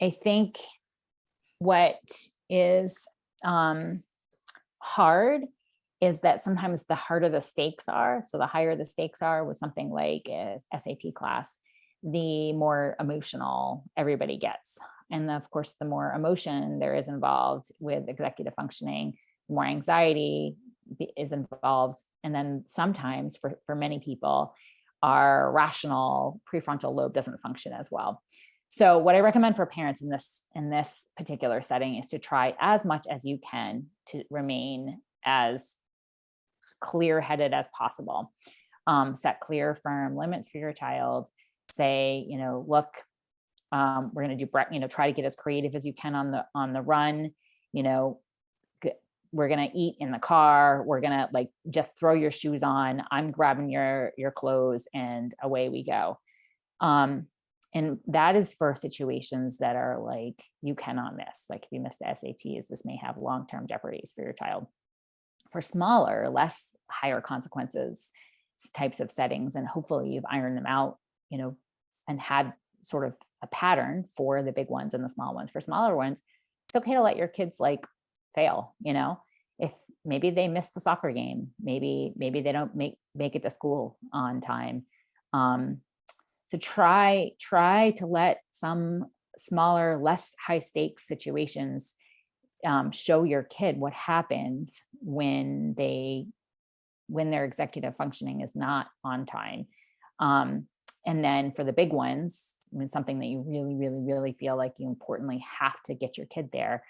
I think what is hard is that sometimes the harder the stakes are, so the higher the stakes are with something like a SAT class, the more emotional everybody gets. And of course, the more emotion there is involved with executive functioning, the more anxiety is involved. And then sometimes for many people, our rational prefrontal lobe doesn't function as well. So what I recommend for parents in this particular setting is to try as much as you can to remain as clear-headed as possible. Set clear, firm limits for your child. Say, look, we're going to do, try to get as creative as you can on the run. We're going to eat in the car. We're going to just throw your shoes on. I'm grabbing your clothes and away we go. And that is for situations that are like, you cannot miss. Like if you miss the SATs, this may have long-term jeopardies for your child. For smaller, less higher consequences types of settings, and hopefully you've ironed them out, and had sort of a pattern for the big ones and the small ones. For smaller ones, it's okay to let your kids fail, if maybe they miss the soccer game, maybe they don't make it to school on time. So try to let some smaller, less high stakes situations show your kid what happens when their executive functioning is not on time. And then for the big ones, something that you really, really, really feel like you importantly have to get your kid there,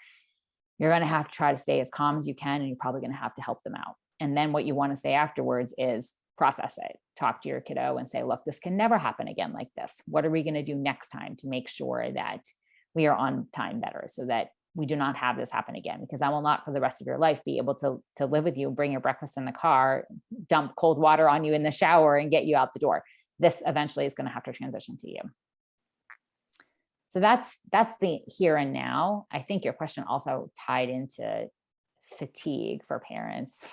you're going to have to try to stay as calm as you can, and you're probably going to have to help them out. And then what you want to say afterwards is process it. Talk to your kiddo and say, look, this can never happen again like this. What are we going to do next time to make sure that we are on time better, so that we do not have this happen again? Because I will not for the rest of your life be able to live with you, bring your breakfast in the car, dump cold water on you in the shower, and get you out the door. This eventually is going to have to transition to you. So that's the here and now. I think your question also tied into fatigue for parents.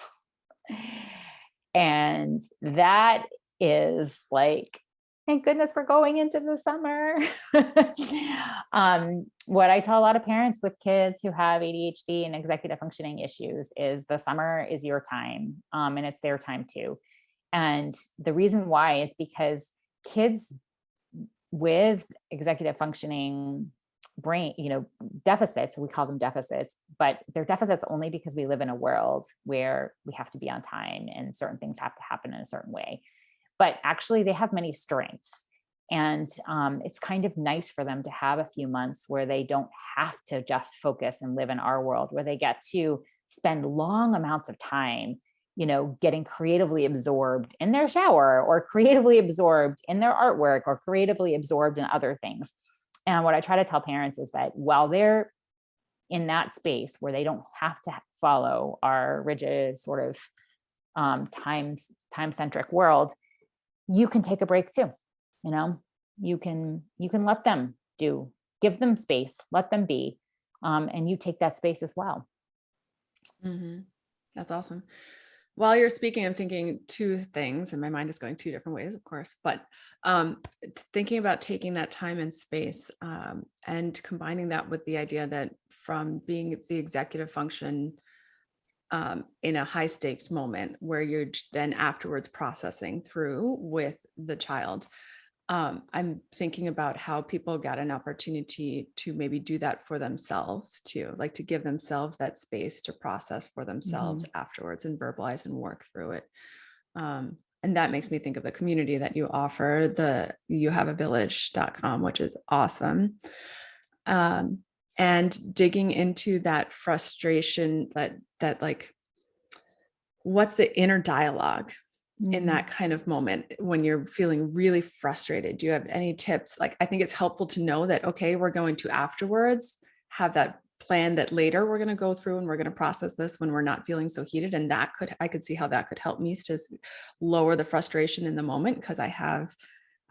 And that is thank goodness we're going into the summer. What I tell a lot of parents with kids who have ADHD and executive functioning issues is the summer is your time, and it's their time too. And the reason why is because kids with executive functioning brain, deficits, we call them deficits, but they're deficits only because we live in a world where we have to be on time and certain things have to happen in a certain way. But actually they have many strengths. And it's kind of nice for them to have a few months where they don't have to just focus and live in our world, where they get to spend long amounts of time, getting creatively absorbed in their shower, or creatively absorbed in their artwork, or creatively absorbed in other things. And what I try to tell parents is that while they're in that space where they don't have to follow our rigid sort of time-centric world, you can take a break too. You can let them give them space, let them be, and you take that space as well. Mm-hmm. That's awesome. While you're speaking, I'm thinking two things, and my mind is going two different ways, of course, but thinking about taking that time and space, and combining that with the idea that from being the executive function in a high stakes moment where you're then afterwards processing through with the child, I'm thinking about how people get an opportunity to maybe do that for themselves too, to give themselves that space to process for themselves afterwards and verbalize and work through it. And that makes me think of the community that you offer, the youhaveavillage.com, which is awesome. And digging into that frustration, that what's the inner dialogue in that kind of moment when you're feeling really frustrated? Do you have any tips? I think it's helpful to know that, okay, we're going to afterwards have that plan that later we're going to go through and we're going to process this when we're not feeling so heated. And I could see how that could help me to lower the frustration in the moment, because I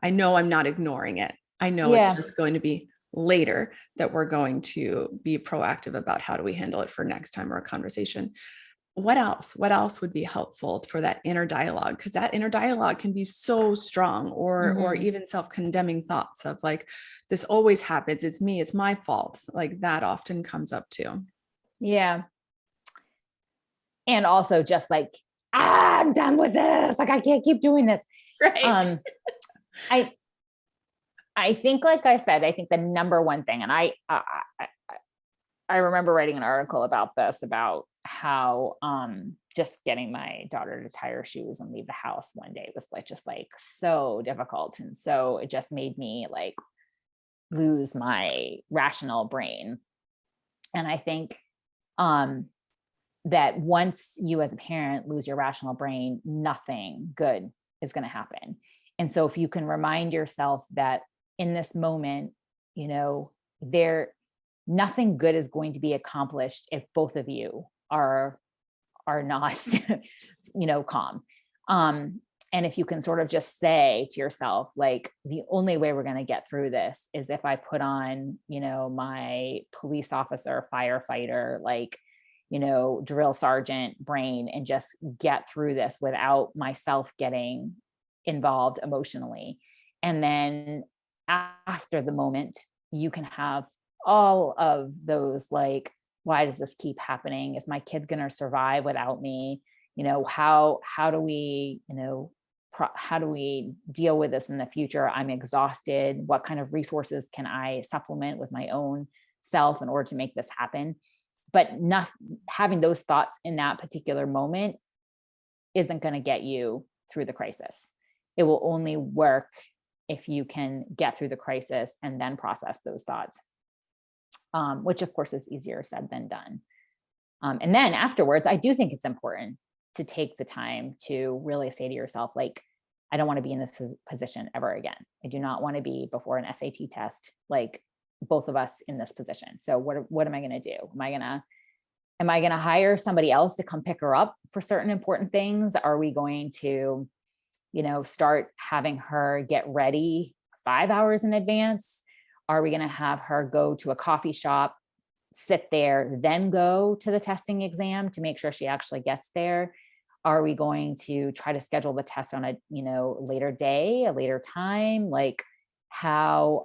know I'm not ignoring it. I know it's just going to be later that we're going to be proactive about how do we handle it for next time or a conversation. what else would be helpful for that inner dialogue? Because that inner dialogue can be so strong, or Mhm. even self-condemning thoughts of like, this always happens, it's me, it's my fault. Like that often comes up too. Yeah. And also just like, I'm done with this. Like, I can't keep doing this. Right. Um, I I think, like I said, I think the number one thing, and I remember writing an article about this, about how just getting my daughter to tie her shoes and leave the house one day was like just like so difficult. And so it just made me like lose my rational brain. And I think um that once you as a parent lose your rational brain, nothing good is going to happen. And so if you can remind yourself that in this moment, you know, there nothing good is going to be accomplished if both of you are not calm. And if you can sort of just say to yourself, like, the only way we're going to get through this is if I put on, my police officer, firefighter, like, drill sergeant brain, and just get through this without myself getting involved emotionally. And then after the moment, you can have all of those, like, why does this keep happening? Is my kid going to survive without me? How do we, how do we deal with this in the future? I'm exhausted. What kind of resources can I supplement with my own self in order to make this happen? But not having those thoughts in that particular moment isn't going to get you through the crisis. It will only work if you can get through the crisis and then process those thoughts, which of course is easier said than done. And then afterwards, I do think it's important to take the time to really say to yourself, like, I don't want to be in this position ever again. I do not want to be before an SAT test, like both of us in this position. So what am I going to do? Am I going to hire somebody else to come pick her up for certain important things? Are we going to, start having her get ready 5 hours in advance? Are we going to have her go to a coffee shop, sit there, then go to the testing exam to make sure she actually gets there? Are we going to try to schedule the test on a, later day, a later time? Like, how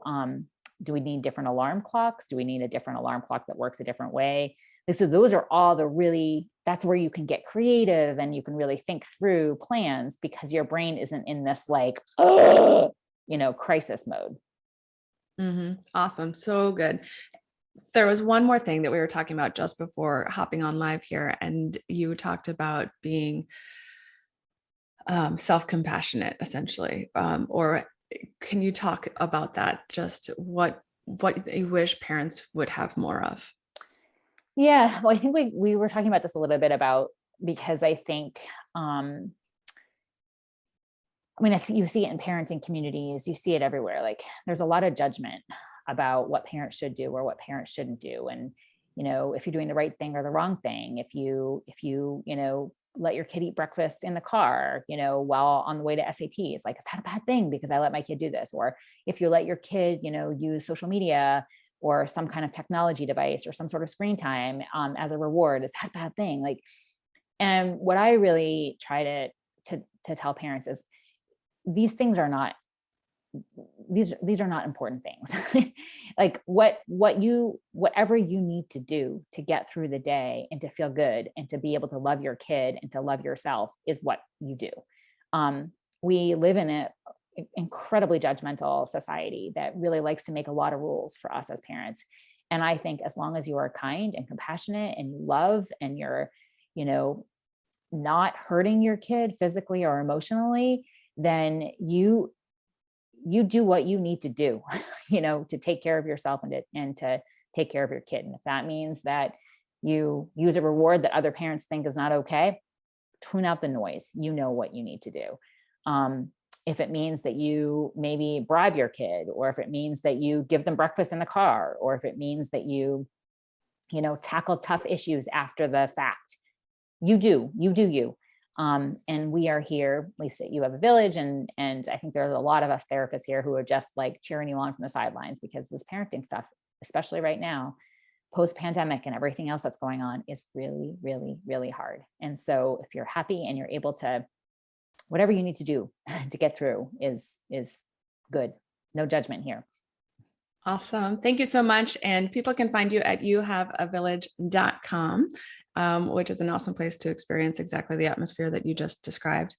do we need different alarm clocks? Do we need a different alarm clock that works a different way? So those are all that's where you can get creative and you can really think through plans, because your brain isn't in this like, crisis mode. Awesome. So good. There was one more thing that we were talking about just before hopping on live here, and you talked about being self-compassionate, essentially. Or can you talk about that? Just what you wish parents would have more of? Yeah, well, I think we were talking about this a little bit about, because I think, you see it in parenting communities, you see it everywhere. Like, there's a lot of judgment about what parents should do or what parents shouldn't do. And, if you're doing the right thing or the wrong thing, if you, let your kid eat breakfast in the car, while on the way to SATs, like, is that a bad thing because I let my kid do this? Or if you let your kid, use social media or some kind of technology device or some sort of screen time as a reward, is that a bad thing? Like, and what I really try to tell parents is, these things are not, these are not important things. Like, whatever you need to do to get through the day and to feel good and to be able to love your kid and to love yourself is what you do. We live in an incredibly judgmental society that really likes to make a lot of rules for us as parents. And I think as long as you are kind and compassionate and you love, and you're, not hurting your kid physically or emotionally, then you do what you need to do, to take care of yourself and to take care of your kid. And if that means that you use a reward that other parents think is not okay, tune out the noise. You know what you need to do. If it means that you maybe bribe your kid, or if it means that you give them breakfast in the car, or if it means that you tackle tough issues after the fact, you do you. And we are here, at least You Have a Village. And I think there's a lot of us therapists here who are just like cheering you on from the sidelines, because this parenting stuff, especially right now, post-pandemic and everything else that's going on is really, really, really hard. And so if you're happy and you're able to, whatever you need to do to get through is good. No judgment here. Awesome. Thank you so much. And people can find you at youhaveavillage.com, which is an awesome place to experience exactly the atmosphere that you just described.